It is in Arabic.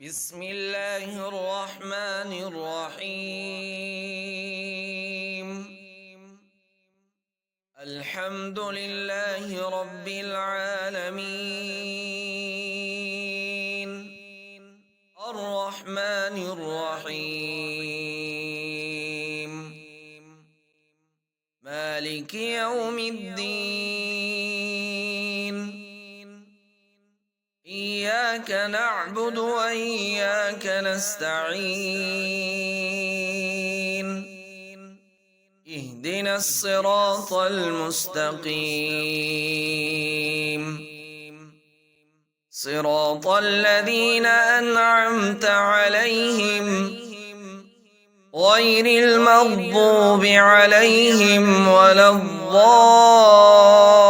بسم الله الرحمن الرحيم. الحمد لله رب العالمين، الرحمن الرحيم، مالك يوم الدين. إياك نعبد وإياك نستعين. اهدنا الصراط المستقيم، صراط الذين أنعمت عليهم غير المغضوب عليهم ولا الضالين.